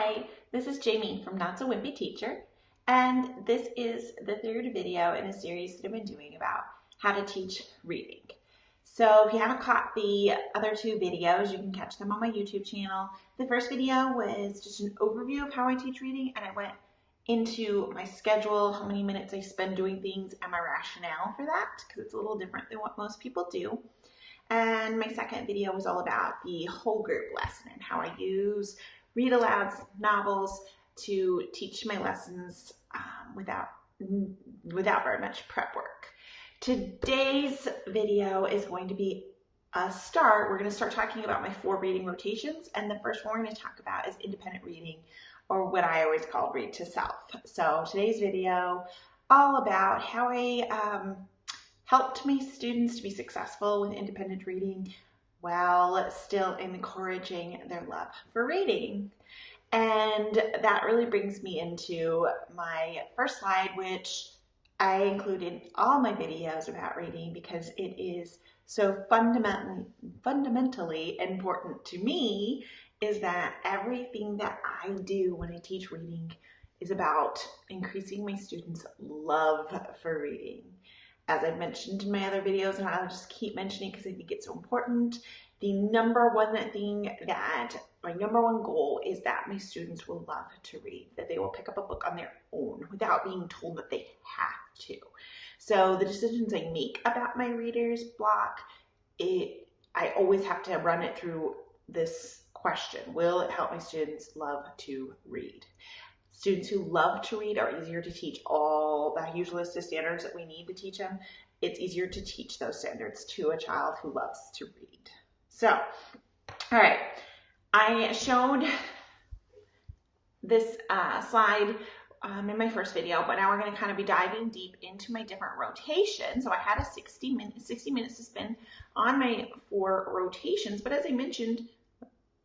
Hi, this is Jamie from Not So Wimpy Teacher, and this is the third video in a series that I've been doing about how to teach reading. So if you haven't caught the other two videos, you can catch them on my YouTube channel. The first video was just an overview of how I teach reading, and I went into my schedule, how many minutes I spend doing things, and my rationale for that, because it's a little different than what most people do. And my second video was all about the whole group lesson and how I use read alouds, novels to teach my lessons without very much prep work. Today's video is going to be a start. We're going to start talking about my 4 reading rotations, and the first one we're going to talk about is independent reading, or what I always call read to self. So today's video all about how I helped my students to be successful with independent reading while still encouraging their love for reading. And that really brings me into my first slide, which I include in all my videos about reading because it is so fundamentally important to me, is that everything that I do when I teach reading is about increasing my students' love for reading. As I've mentioned in my other videos, and I'll just keep mentioning because I think it's so important, my number one goal is that my students will love to read, that they will pick up a book on their own without being told that they have to. So the decisions I make about my reader's block, I always have to run it through this question: will it help my students love to read? Students who love to read are easier to teach all the huge list of standards that we need to teach them. It's easier to teach those standards to a child who loves to read. So, all right, I showed this slide in my first video, but now we're going to kind of be diving deep into my different rotations. So I had a 60 minutes to spend on my 4 rotations, but as I mentioned,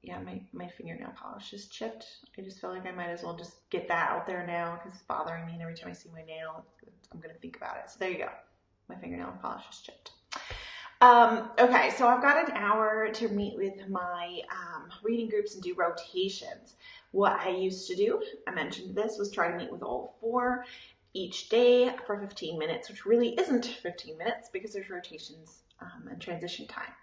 yeah, my fingernail polish is chipped. I just feel like I might as well just get that out there now because it's bothering me, and every time I see my nail, I'm going to think about it. So there you go. My fingernail polish is chipped. Okay, so I've got an hour to meet with my reading groups and do rotations. What I used to do, I mentioned this, was try to meet with all 4 each day for 15 minutes, which really isn't 15 minutes because there's rotations and transition time.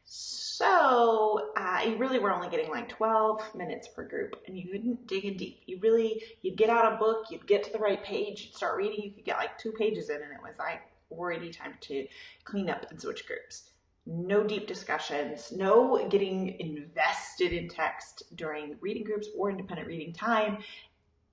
So you really were only getting like 12 minutes per group, and you couldn't dig in deep. You'd get out a book, you'd get to the right page, you'd start reading, you could get like 2 pages in, and it was like already time to clean up and switch groups. No deep discussions, no getting invested in text during reading groups or independent reading time.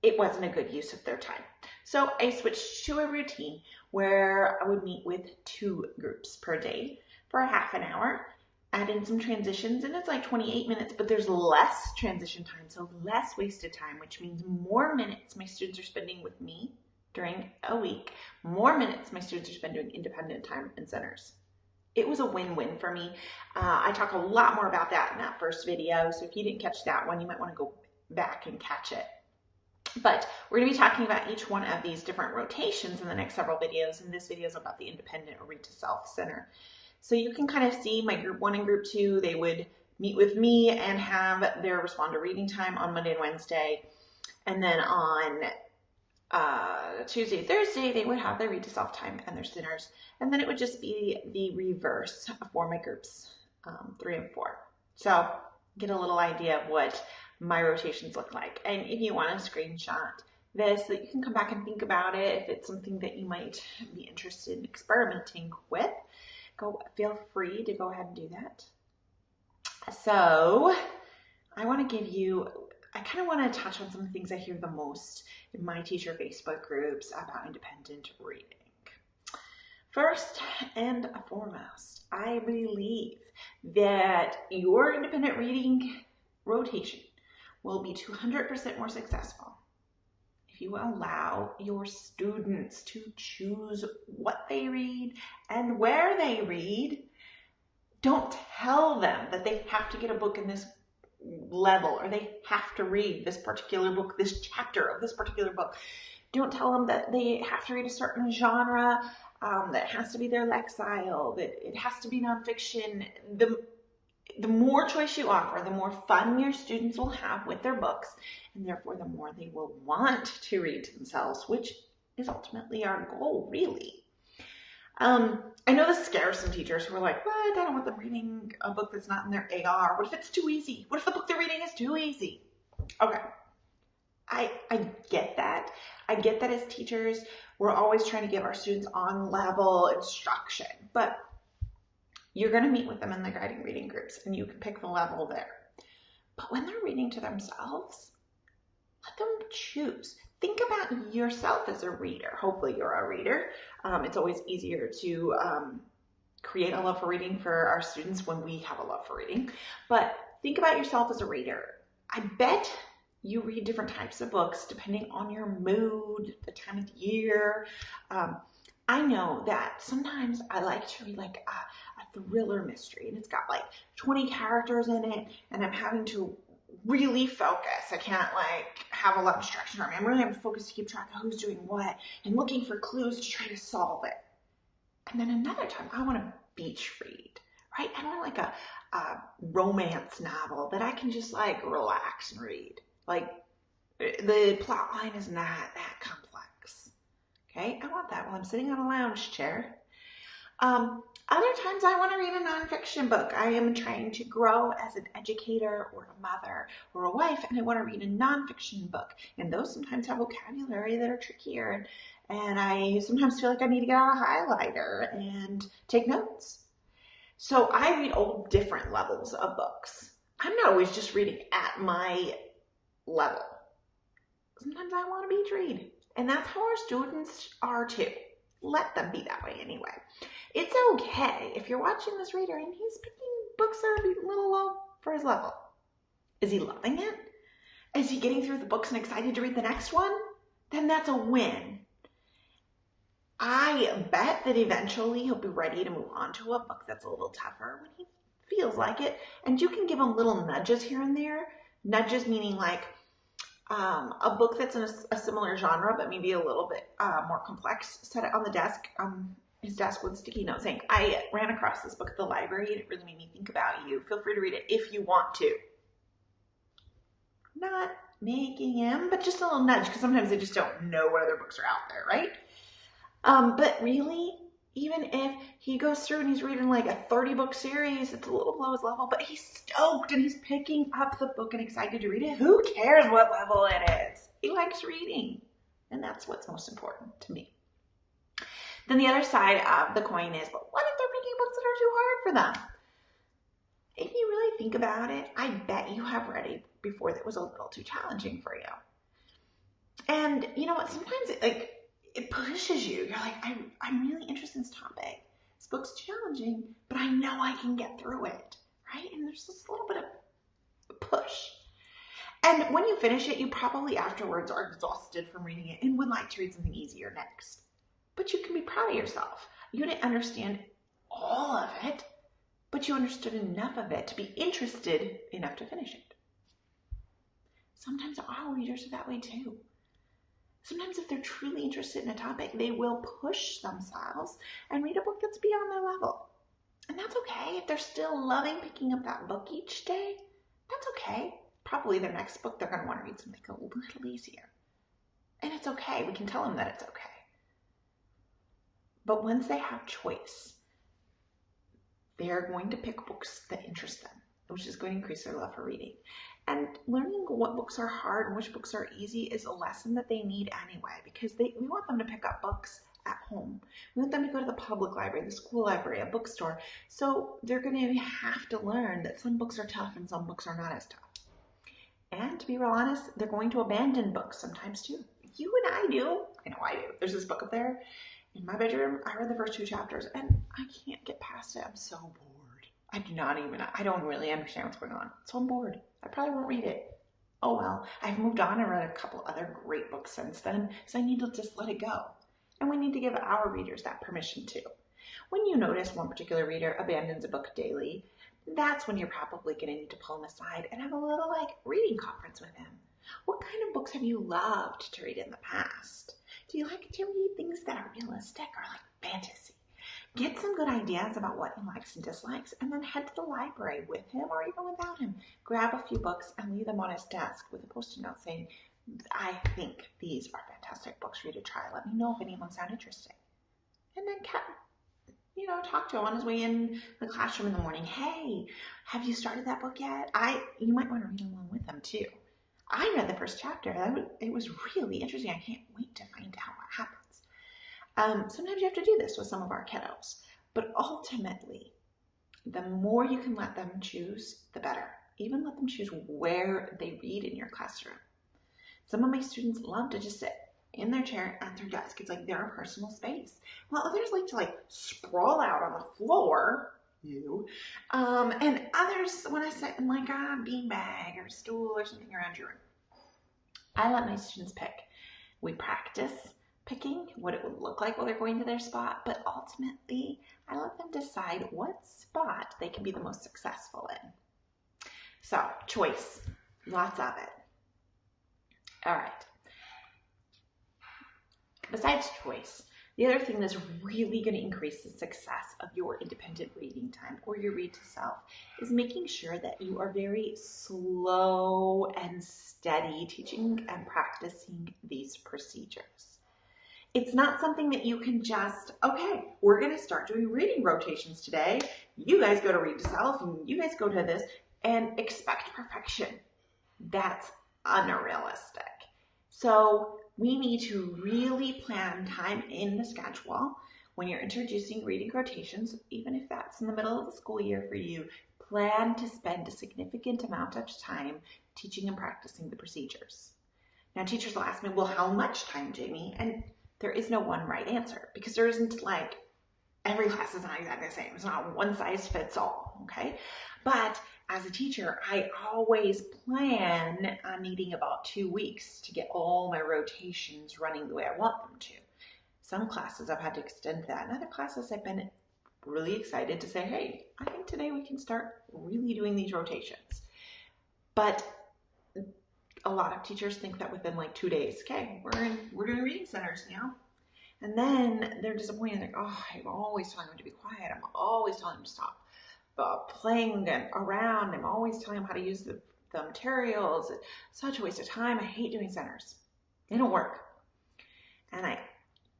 It wasn't a good use of their time. So I switched to a routine where I would meet with 2 groups per day for a half an hour. Add in some transitions, and it's like 28 minutes, but there's less transition time, so less wasted time, which means more minutes my students are spending with me during a week, more minutes my students are spending doing independent time in centers. It was a win-win for me. I talk a lot more about that in that first video, so if you didn't catch that one, you might want to go back and catch it. But we're going to be talking about each one of these different rotations in the next several videos, and this video is about the independent or read to self center. So you can kind of see my group 1 and group 2, they would meet with me and have their respond to reading time on Monday and Wednesday. And then on Tuesday and Thursday, they would have their read to self time and their centers. And then it would just be the reverse for my groups 3 and 4. So get a little idea of what my rotations look like. And if you want to screenshot this, so that you can come back and think about it, if it's something that you might be interested in experimenting with, feel free to go ahead and do that. So I kind of want to touch on some things I hear the most in my teacher Facebook groups about independent reading. First and foremost, I believe that your independent reading rotation will be 200% more successful if you allow your students to choose what they read and where they read. Don't tell them that they have to get a book in this level, or they have to read this particular book, this chapter of this particular book. Don't tell them that they have to read a certain genre, that has to be their lexile, that it has to be nonfiction. The more choice you offer, the more fun your students will have with their books, and therefore the more they will want to read to themselves, which is ultimately our goal, really. I know this scares some teachers who are like, what? I don't want them reading a book that's not in their AR. What if it's too easy? What if the book they're reading is too easy? Okay. I get that. I get that as teachers, we're always trying to give our students on-level instruction, but you're going to meet with them in the guiding reading groups, and you can pick the level there. But when they're reading to themselves, let them choose. Think about yourself as a reader. Hopefully you're a reader. It's always easier to create a love for reading for our students when we have a love for reading. But think about yourself as a reader. I bet you read different types of books depending on your mood, the time of year. I know that sometimes I like to read like a thriller mystery, and it's got like 20 characters in it, and I'm having to really focus. I can't like have a lot of distractions around me. I'm really having to focus to keep track of who's doing what and looking for clues to try to solve it. And then another time I want to beach read, right? I want like a romance novel that I can just like relax and read. Like the plot line is not that complex. Okay, I want that while I'm sitting on a lounge chair. Other times I want to read a nonfiction book. I am trying to grow as an educator or a mother or a wife, and I want to read a nonfiction book. And those sometimes have vocabulary that are trickier, and I sometimes feel like I need to get out a highlighter and take notes. So I read all different levels of books. I'm not always just reading at my level. Sometimes I want to beach read, and that's how our students are too. Let them be that way anyway. It's okay if you're watching this reader and he's picking books that are a little low for his level. Is he loving it? Is he getting through the books and excited to read the next one? Then that's a win. I bet that eventually he'll be ready to move on to a book that's a little tougher when he feels like it. And you can give him little nudges here and there. Nudges meaning like a book that's in a similar genre, but maybe a little bit more complex. Set it on the desk, his desk with a sticky note saying, I ran across this book at the library and it really made me think about you. Feel free to read it if you want to. Not making him, but just a little nudge, because sometimes they just don't know what other books are out there, right? But really, even if he goes through and he's reading like a 30-book series, it's a little below his level, but he's stoked and he's picking up the book and excited to read it. Who cares what level it is? He likes reading, and that's what's most important to me. Then the other side of the coin is, but what if they're picking books that are too hard for them? If you really think about it, I bet you have read a before that was a little too challenging for you. And you know what? Sometimes it pushes you. You're like, I'm really interested in this topic. This book's challenging, but I know I can get through it, right? And there's just a little bit of push. And when you finish it, you probably afterwards are exhausted from reading it and would like to read something easier next. But you can be proud of yourself. You didn't understand all of it, but you understood enough of it to be interested enough to finish it. Sometimes our readers are that way too. Sometimes if they're truly interested in a topic, they will push themselves and read a book that's beyond their level. And that's okay. If they're still loving picking up that book each day, that's okay. Probably their next book, they're going to want to read something a little easier. And it's okay. We can tell them that it's okay. But once they have choice, they're going to pick books that interest them, which is going to increase their love for reading. And learning what books are hard and which books are easy is a lesson that they need anyway, because we want them to pick up books at home. We want them to go to the public library, the school library, a bookstore. So they're going to have to learn that some books are tough and some books are not as tough. And to be real honest, they're going to abandon books sometimes too. You and I do. I know I do. There's this book up there in my bedroom. I read the first 2 chapters and I can't get past it. I'm so bored. I don't really understand what's going on. So I'm bored. I probably won't read it. Oh well, I've moved on and read a couple other great books since then, so I need to just let it go. And we need to give our readers that permission too. When you notice one particular reader abandons a book daily, that's when you're probably going to need to pull them aside and have a little reading conference with them. What kind of books have you loved to read in the past? Do you like to read things that are realistic or like fantasy? Get some good ideas about what he likes and dislikes, and then head to the library with him or even without him. Grab a few books and leave them on his desk with a post-it note saying, I think these are fantastic books for you to try. Let me know if any of them sound interesting. And then talk to him on his way in the classroom in the morning. Hey, have you started that book yet? You might want to read along with them too. I read the first chapter. It was really interesting. I can't wait to find out what happens. Sometimes you have to do this with some of our kiddos, but ultimately, the more you can let them choose, the better. Even let them choose where they read in your classroom. Some of my students love to just sit in their chair at their desk. It's like their personal space. Well, others like to sprawl out on the floor. And others want to sit in a beanbag or a stool or something around your room. I let my students pick. We practice picking what it would look like while they're going to their spot, but ultimately I let them decide what spot they can be the most successful in. So, choice, lots of it. All right. Besides choice, the other thing that's really going to increase the success of your independent reading time or your read to self is making sure that you are very slow and steady teaching and practicing these procedures. It's not something that you can just, okay, we're going to start doing reading rotations today. You guys go to read to self and you guys go to this and expect perfection. That's unrealistic. So we need to really plan time in the schedule when you're introducing reading rotations, even if that's in the middle of the school year for you. Plan to spend a significant amount of time teaching and practicing the procedures. Now, teachers will ask me, well, how much time, Jamie? And there is no one right answer because there isn't every class is not exactly the same. It's not one size fits all, okay? But as a teacher, I always plan on needing about 2 weeks to get all my rotations running the way I want them to. Some classes I've had to extend that. In other classes, I've been really excited to say, hey, I think today we can start really doing these rotations. But a lot of teachers think that within 2 days, okay, we're doing reading centers now. And then they're disappointed. I'm always telling them to be quiet. I'm always telling them to stop playing around. I'm always telling them how to use the materials. It's such a waste of time. I hate doing centers. They don't work. And I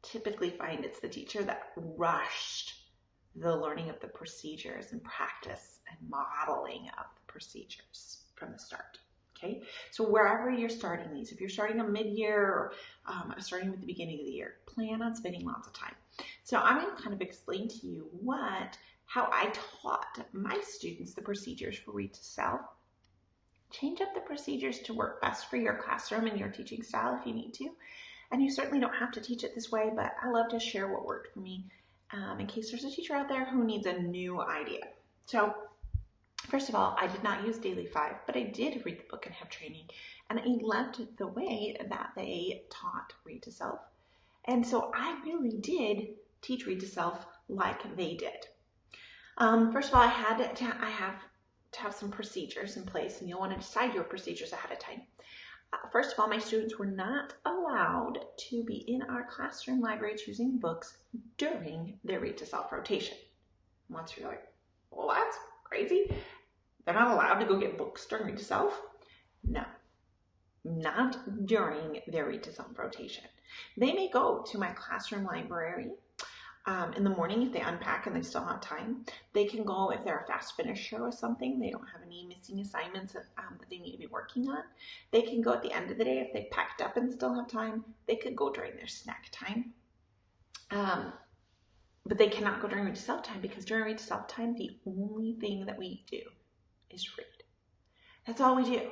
typically find it's the teacher that rushed the learning of the procedures and practice and modeling of the procedures from the start. Okay, so wherever you're starting these, if you're starting a mid-year or starting at the beginning of the year, plan on spending lots of time. So I'm going to kind of explain to you how I taught my students the procedures for read to self. Change up the procedures to work best for your classroom and your teaching style if you need to. And you certainly don't have to teach it this way, but I love to share what worked for me in case there's a teacher out there who needs a new idea. So first of all, I did not use Daily 5, but I did read the book and have training, and I loved the way that they taught read to self. And so I really did teach read to self like they did. First of all, I have to have some procedures in place, and you'll want to decide your procedures ahead of time. First of all, my students were not allowed to be in our classroom library choosing books during their read to self rotation. Once you're like, well, that's crazy. They're not allowed to go get books during read to self? No, not during their read to self rotation. They may go to my classroom library in the morning if they unpack and they still have time. They can go if they're a fast finisher with something, they don't have any missing assignments that they need to be working on. They can go at the end of the day if they packed up and still have time. They could go during their snack time. But they cannot go during read to self time because during read to self time, the only thing that we do is read. That's all we do.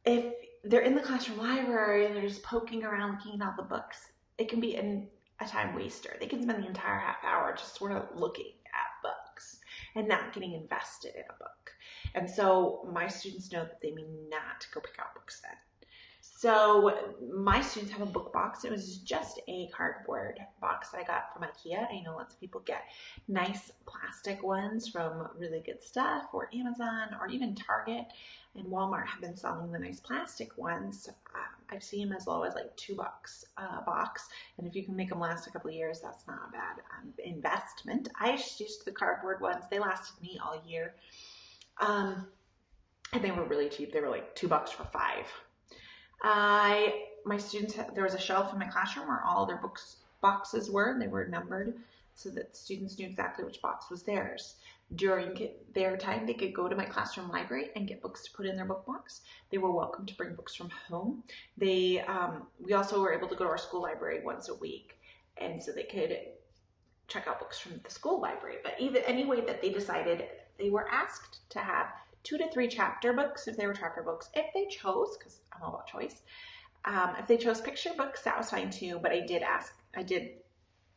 If they're in the classroom library and they're just poking around looking at all the books, it can be a time waster. They can spend the entire half hour just sort of looking at books and not getting invested in a book. And so my students know that they may not go pick out books then. So my students have a book box. It was just a cardboard box that I got from IKEA. I know lots of people get nice plastic ones from Really Good Stuff or Amazon or even Target, and Walmart have been selling the nice plastic ones I've seen them as low as like $2 a box. And if you can make them last a couple of years, that's not a bad investment. I just used the cardboard ones. They lasted me all year. And they were really cheap. They were like $2 for 5. My students, there was a shelf in my classroom where all their boxes were. They were numbered so that students knew exactly which box was theirs. During their time, they could go to my classroom library and get books to put in their book box. They were welcome to bring books from home. We also were able to go to our school library once a week, and so they could check out books from the school library. But even any way that they decided, they were asked to have 2 to 3 chapter books if they were chapter books. If they chose, because I'm all about choice, if they chose picture books, that was fine too. But I did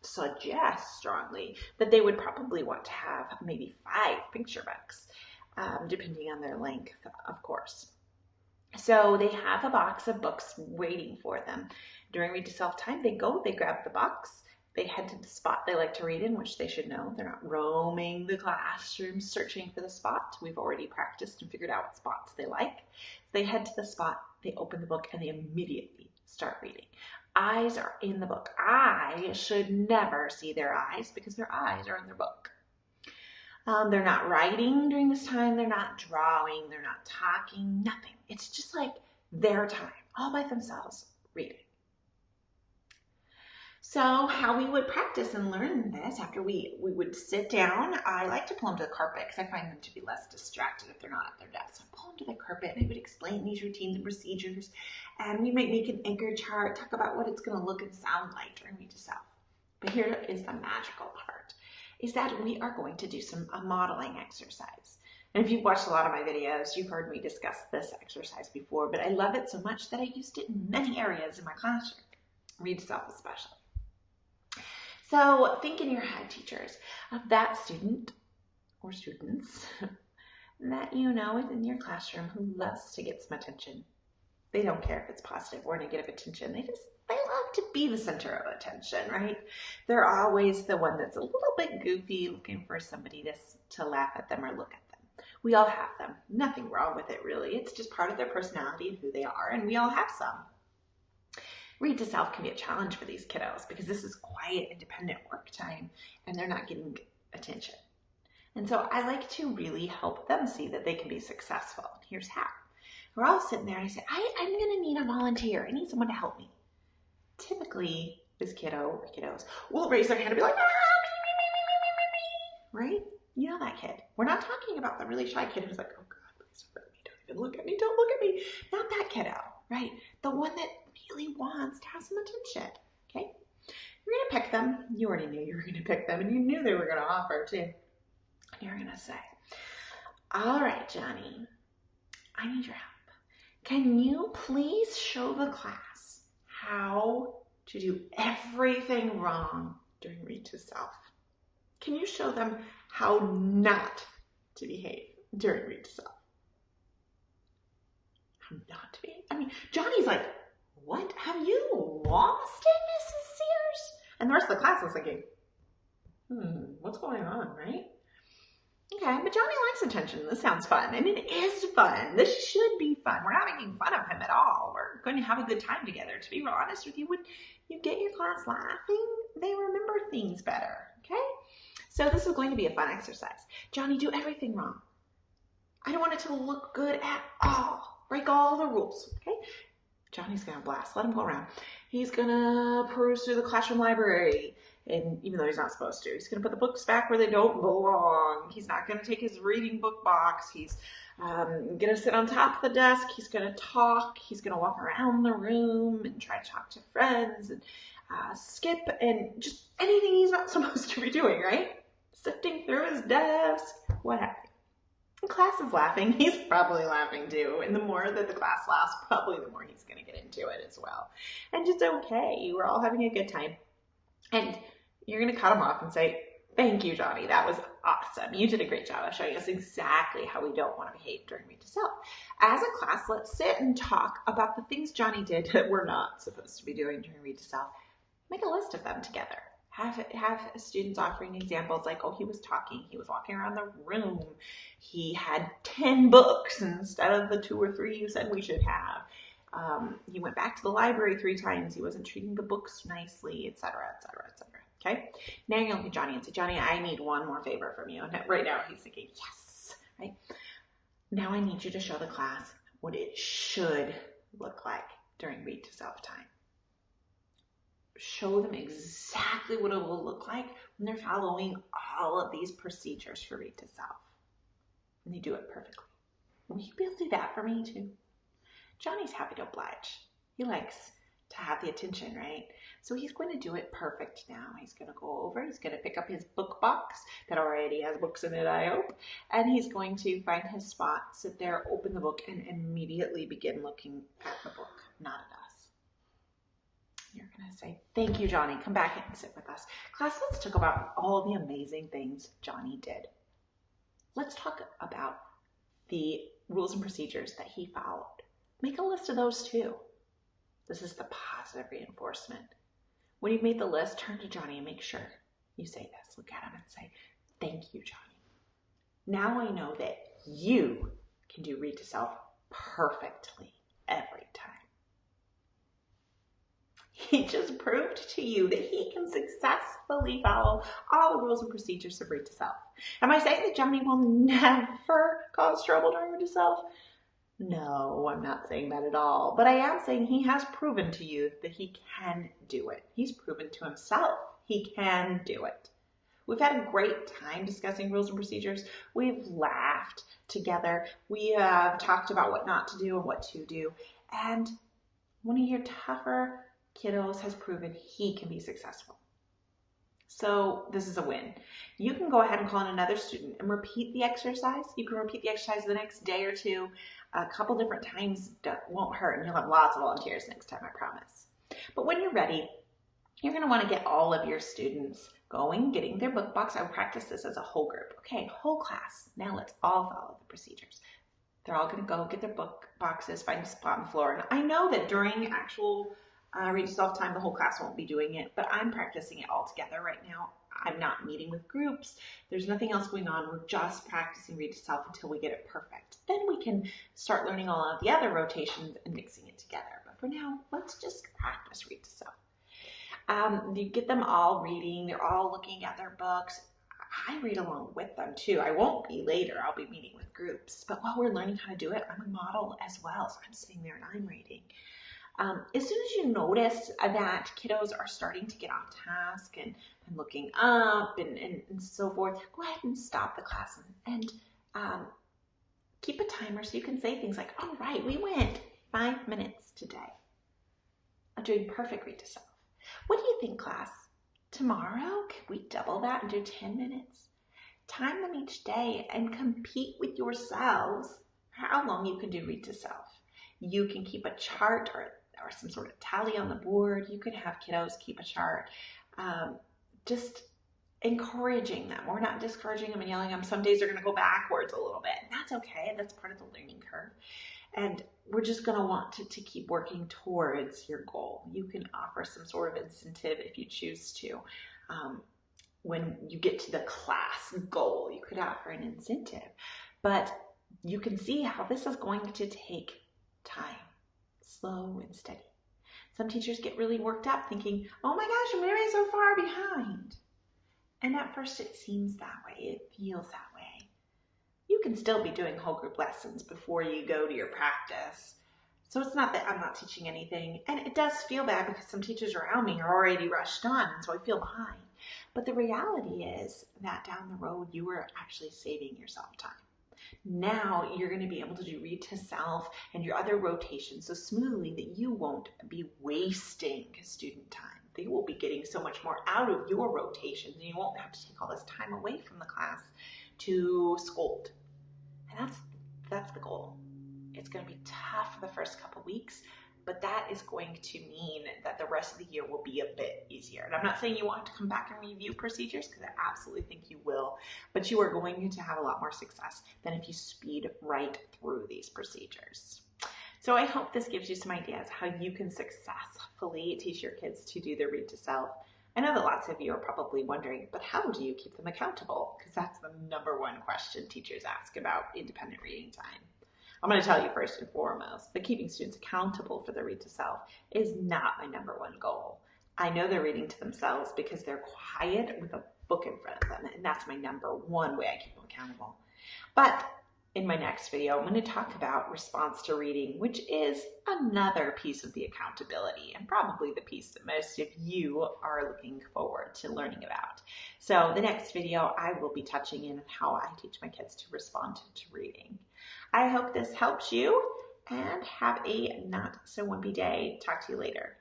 suggest strongly that they would probably want to have maybe 5 picture books, depending on their length, of course. So they have a box of books waiting for them. During Read to Self time, they grab the box, they head to the spot they like to read in, which they should know. They're not roaming the classroom searching for the spot. We've already practiced and figured out what spots they like. So they head to the spot, they open the book, and they immediately start reading. Eyes are in the book. I should never see their eyes because their eyes are in their book. They're not writing during this time. They're not drawing. They're not talking. Nothing. It's just like their time, all by themselves, reading. So how we would practice and learn this after we would sit down, I like to pull them to the carpet because I find them to be less distracted if they're not at their desk. So I pull them to the carpet and I would explain these routines and procedures, and we might make an anchor chart, talk about what it's going to look and sound like during Read to Self. But here is the magical part, is that we are going to do a modeling exercise. And if you've watched a lot of my videos, you've heard me discuss this exercise before, but I love it so much that I used it in many areas in my classroom, Read to Self especially. So think in your head, teachers, of that student or students that you know is in your classroom who loves to get some attention. They don't care if it's positive or negative attention. They love to be the center of attention, right? They're always the one that's a little bit goofy, looking for somebody to laugh at them or look at them. We all have them. Nothing wrong with it, really. It's just part of their personality and who they are, and we all have some. Read to Self can be a challenge for these kiddos because this is quiet, independent work time and they're not getting attention. And so I like to really help them see that they can be successful. Here's how. We're all sitting there and I say, I'm going to need a volunteer. I need someone to help me. Typically, this kiddo or kiddos will raise their hand and be like, right? You know that kid. We're not talking about the really shy kid who's like, oh God, please don't look at me. Don't even look at me. Don't look at me. Not that kiddo, right? The one that really wants to have some attention, okay? You're going to pick them. You already knew you were going to pick them, and you knew they were going to offer too. You're going to say, all right, Johnny, I need your help. Can you please show the class how to do everything wrong during Read to Self? Can you show them how not to behave during Read to Self? How not to behave? I mean, Johnny's like, what? Have you lost it, Mrs. Sears? And the rest of the class was thinking, what's going on, right? Okay, but Johnny likes attention. This sounds fun, and it is fun. This should be fun. We're not making fun of him at all. We're going to have a good time together. To be real honest with you, when you get your class laughing, they remember things better, okay? So this is going to be a fun exercise. Johnny, do everything wrong. I don't want it to look good at all. Break all the rules, okay? Johnny's going to blast. Let him go around. He's going to peruse through the classroom library. And even though he's not supposed to, he's going to put the books back where they don't belong. He's not going to take his reading book box. He's going to sit on top of the desk. He's going to talk. He's going to walk around the room and try to talk to friends and skip and just anything he's not supposed to be doing, right? Sifting through his desk, what have you. The class is laughing. He's probably laughing too. And the more that the class laughs, probably the more he's going to get into it as well. And it's okay. We're all having a good time. And you're going to cut him off and say, thank you, Johnny. That was awesome. You did a great job of showing us exactly how we don't want to behave during Read to Self. As a class, let's sit and talk about the things Johnny did that we're not supposed to be doing during Read to Self. Make a list of them together. Have students offering examples like, oh, he was talking, he was walking around the room, he had 10 books instead of the 2 or 3 you said we should have. He went back to the library 3 times. He wasn't treating the books nicely, etc., etc., etc. Okay? Now you're going to look at Johnny and say, Johnny, I need one more favor from you. And right now he's thinking, yes, right? Now I need you to show the class what it should look like during read to self time. Show them exactly what it will look like when they're following all of these procedures for read to self. And they do it perfectly. Will you be able to do that for me too? Johnny's happy to oblige. He likes to have the attention, right? So he's going to do it perfect now. He's going to go over, he's going to pick up his book box that already has books in it, I hope, and he's going to find his spot, sit there, open the book, and immediately begin looking at the book, not at us. You're going to say, thank you, Johnny. Come back and sit with us. Class, let's talk about all the amazing things Johnny did. Let's talk about the rules and procedures that he followed. Make a list of those too. This is the positive reinforcement. When you've made the list, turn to Johnny and make sure you say this. Look at him and say, thank you, Johnny. Now I know that you can do read to self perfectly every time. He just proved to you that he can successfully follow all the rules and procedures of read to self. Am I saying that Johnny will never cause trouble during read to self? No, I'm not saying that at all. But I am saying he has proven to you that he can do it. He's proven to himself he can do it. We've had a great time discussing rules and procedures. We've laughed together. We have talked about what not to do and what to do. And one of your tougher kiddos has proven he can be successful. So this is a win. You can go ahead and call in another student and repeat the exercise. You can repeat the exercise the next day or two, a couple different times. Won't hurt, and you'll have lots of volunteers next time, I promise. But when you're ready, you're going to want to get all of your students going, getting their book box. I would practice this as a whole group. Okay, whole class. Now let's all follow the procedures. They're all going to go get their book boxes, find a spot on the floor. And I know that during actual read to self time, the whole class won't be doing it, but I'm practicing it all together right now. I'm not meeting with groups. There's nothing else going on. We're just practicing read to self until we get it perfect. Then we can start learning all of the other rotations and mixing it together. But for now, let's just practice read to self. You get them all reading. They're all looking at their books. I read along with them too. I won't be later. I'll be meeting with groups. But while we're learning how to do it, I'm a model as well. So I'm sitting there and I'm reading. As soon as you notice that kiddos are starting to get off task and looking up and so forth, go ahead and stop the class and keep a timer so you can say things like, all right, we went 5 minutes today. I'm doing perfect read to self. What do you think, class? Tomorrow, could we double that and do 10 minutes? Time them each day and compete with yourselves for how long you can do read to self. You can keep a chart or some sort of tally on the board. You could have kiddos keep a chart. Just encouraging them. We're not discouraging them and yelling at them. Some days they're going to go backwards a little bit. And that's okay. That's part of the learning curve. And we're just going to want to keep working towards your goal. You can offer some sort of incentive if you choose to. When you get to the class goal, you could offer an incentive. But you can see how this is going to take time. Slow and steady. Some teachers get really worked up thinking, oh my gosh, I'm already so far behind. And at first it seems that way. It feels that way. You can still be doing whole group lessons before you go to your practice. So it's not that I'm not teaching anything. And it does feel bad because some teachers around me are already rushed on, and so I feel behind. But the reality is that down the road, you are actually saving yourself time. Now you're going to be able to do read to self and your other rotations so smoothly that you won't be wasting student time. They will be getting so much more out of your rotations, and you won't have to take all this time away from the class to scold. And that's the goal. It's going to be tough the first couple weeks, but that is going to mean that the rest of the year will be a bit easier. And I'm not saying you want to come back and review procedures, because I absolutely think you will, but you are going to have a lot more success than if you speed right through these procedures. So I hope this gives you some ideas how you can successfully teach your kids to do their read to self. I know that lots of you are probably wondering, but how do you keep them accountable? Because that's the #1 question teachers ask about independent reading time. I'm going to tell you first and foremost that keeping students accountable for their read to self is not my number one goal. I know they're reading to themselves because they're quiet with a book in front of them, and that's my number one way I keep them accountable. But in my next video, I'm going to talk about response to reading, which is another piece of the accountability and probably the piece that most of you are looking forward to learning about. So the next video, I will be touching in on how I teach my kids to respond to reading. I hope this helps you and have a not so wimpy day. Talk to you later.